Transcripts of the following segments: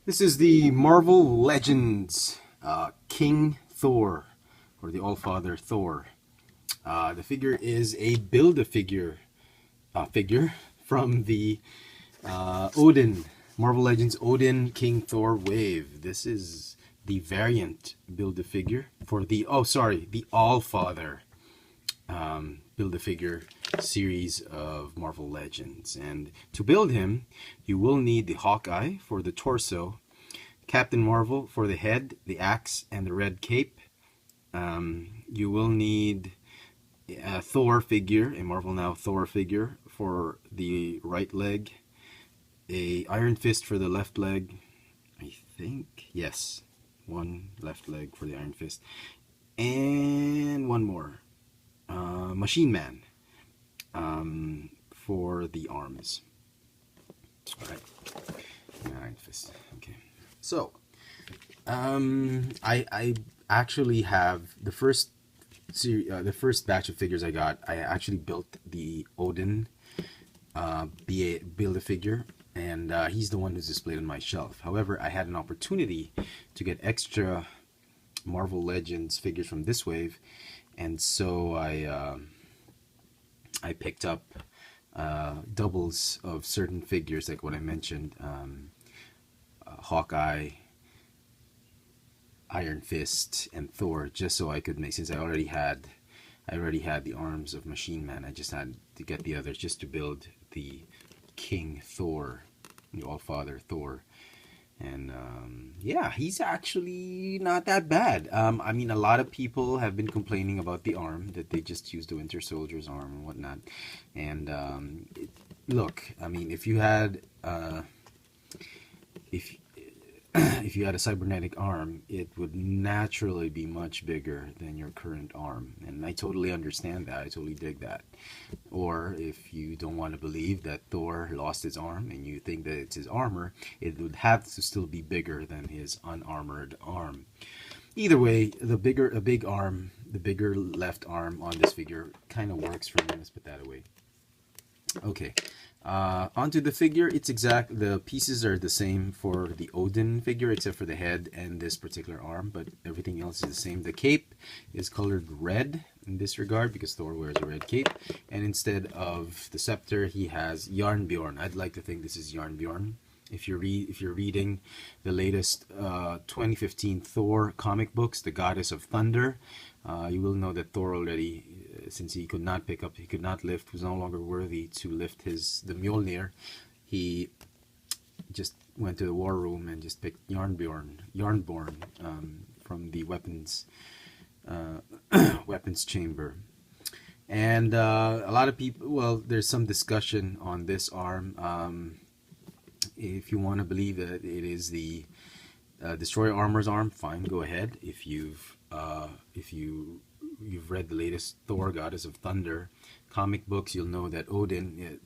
This is the Marvel Legends King Thor, or the AllFather Thor. The figure is a Build-A-Figure figure from the Odin, Marvel Legends Odin King Thor wave. This is the variant Build-A-Figure for the, the AllFather Build-A-Figure series of Marvel Legends. And to build him, you will need the Hawkeye for the torso, Captain Marvel for the head, the axe, and the red cape. You will need a Thor figure, a Marvel Now Thor figure for the right leg, a Iron Fist for the left leg, I think, yes, one left leg for the Iron Fist, and one more, Machine Man for the arms. Alright, Iron Fist, okay. So, I actually have the first batch of figures I got. I actually built the Odin Build-A-Figure, and he's the one who's displayed on my shelf. However, I had an opportunity to get extra Marvel Legends figures from this wave, and so I picked up doubles of certain figures, like what I mentioned, Hawkeye, Iron Fist, and Thor, just so I could make, since I already had the arms of Machine Man. I just had to get the others just to build the King Thor, the AllFather Thor. And yeah, he's actually not that bad. I mean, a lot of people have been complaining about the arm, that they just used the Winter Soldier's arm and whatnot. And look, I mean, if you had if you had a cybernetic arm, it would naturally be much bigger than your current arm, and I totally understand that. I totally dig that. Or if you don't want to believe that Thor lost his arm and you think that it's his armor, it would have to still be bigger than his unarmored arm. Either way, the bigger left arm on this figure kind of works for me. Let's put that away. Okay, onto the figure. The pieces are the same for the Odin figure, except for the head and this particular arm, but everything else is the same. The cape is colored red in this regard because Thor wears a red cape, and instead of the scepter, he has Yarnbjorn. I'd like to think this is Yarnbjorn. If you're reading the latest 2015 Thor comic books, the Goddess of Thunder, you will know that Thor already, since he could not lift, was no longer worthy to lift the Mjolnir, he just went to the war room and just picked Yarnborn from the weapons chamber. And a lot of people, well, there's some discussion on this arm. If you want to believe that it is the Destroyer Armor's arm, fine, go ahead. If you've read the latest Thor Goddess of Thunder comic books, you'll know that Odin,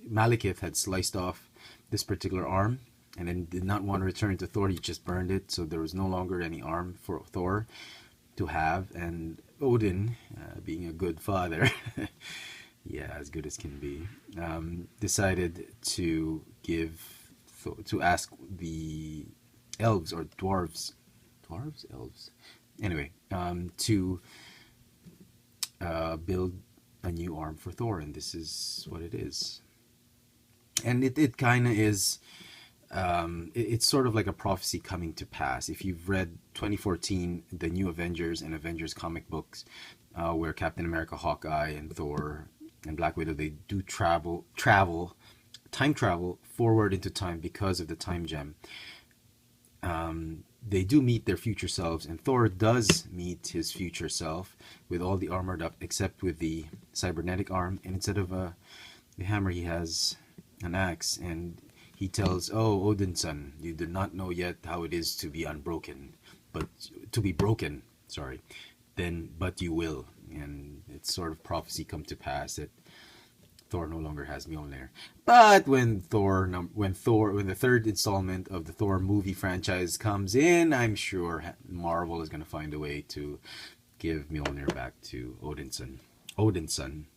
Malekith, had sliced off this particular arm and then did not want to return to Thor. He just burned it, so there was no longer any arm for Thor to have. And Odin, being a good father, yeah, as good as can be, decided to ask the elves or dwarves, elves, anyway, to build a new arm for Thor, and this is what it is. And it kind of is, it's sort of like a prophecy coming to pass. If you've read 2014, the New Avengers and Avengers comic books, where Captain America, Hawkeye, and Thor and Black Widow, they do time travel forward into time because of the time gem. They do meet their future selves, and Thor does meet his future self with all the armored up except with the cybernetic arm, and instead of the hammer he has an axe, and he tells, "Oh, Odin's son, you do not know yet how it is to be unbroken, but to be broken, sorry, but you will." And it's sort of prophecy come to pass that Thor no longer has Mjolnir. But when the third installment of the Thor movie franchise comes in, I'm sure Marvel is going to find a way to give Mjolnir back to Odin's son,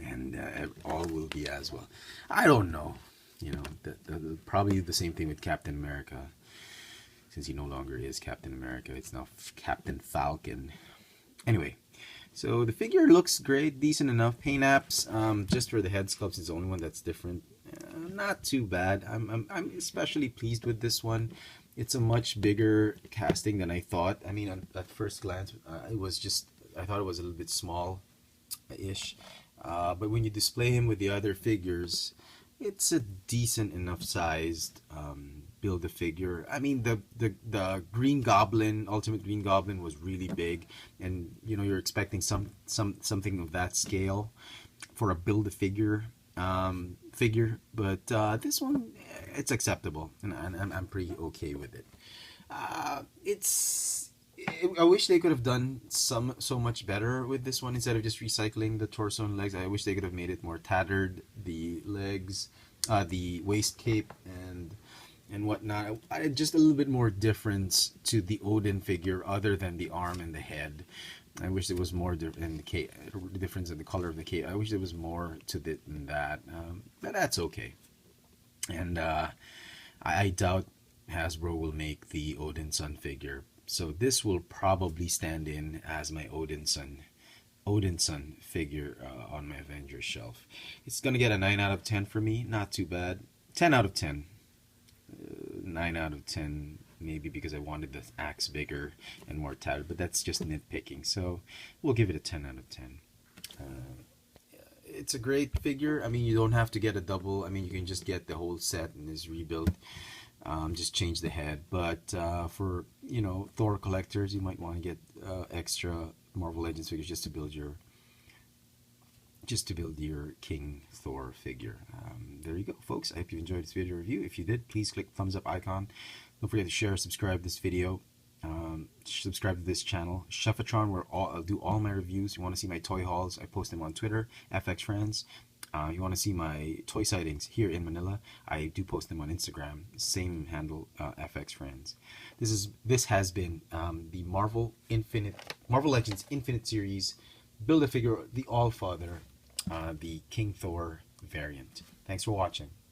and all will be as well. I don't know. You know, probably the same thing with Captain America. since he no longer is Captain America. It's now Captain Falcon. Anyway, so the figure looks great, decent enough. Paint apps, just for the head sculpt is the only one that's different. Not too bad. I'm especially pleased with this one. It's a much bigger casting than I thought. I mean, at first glance, I thought it was a little bit small-ish. But when you display him with the other figures, it's a decent enough sized build-a-figure. I mean, the Green Goblin, Ultimate Green Goblin, was really big, and you know, you're expecting something of that scale for a build-a-figure figure, but this one, it's acceptable, and I'm pretty okay with it. I wish they could have done so much better with this one. Instead of just recycling the torso and legs, I wish they could have made it more tattered. The legs, the waist cape, and whatnot. Just a little bit more difference to the Odin figure, other than the arm and the head. I wish there was more difference in the color of the cape. I wish there was more to it than that. But that's okay. And I doubt Hasbro will make the Odin Son figure. So this will probably stand in as my Odin Son figure on my Avengers shelf. It's going to get a 9 out of 10 for me. Not too bad. 10 out of 10. 9 out of 10, maybe because I wanted the axe bigger and more tattered, but that's just nitpicking. So we'll give it a 10 out of 10. It's a great figure. I mean, you don't have to get a double. I mean, you can just get the whole set and this rebuild. Just change the head. But for, you know, Thor collectors, you might want to get extra Marvel Legends figures just to build your King Thor figure. There you go, folks. I hope you enjoyed this video review. If you did, please click the thumbs up icon. Don't forget to share, subscribe this video. Subscribe to this channel, Cheffatron, where I'll do all my reviews. You want to see my toy hauls, I post them on Twitter, FX Friends. You want to see my toy sightings here in Manila, I do post them on Instagram, same handle, FX Friends. This has been the Marvel Legends Infinite Series Build-A-Figure, the AllFather, the King Thor variant. Thanks for watching.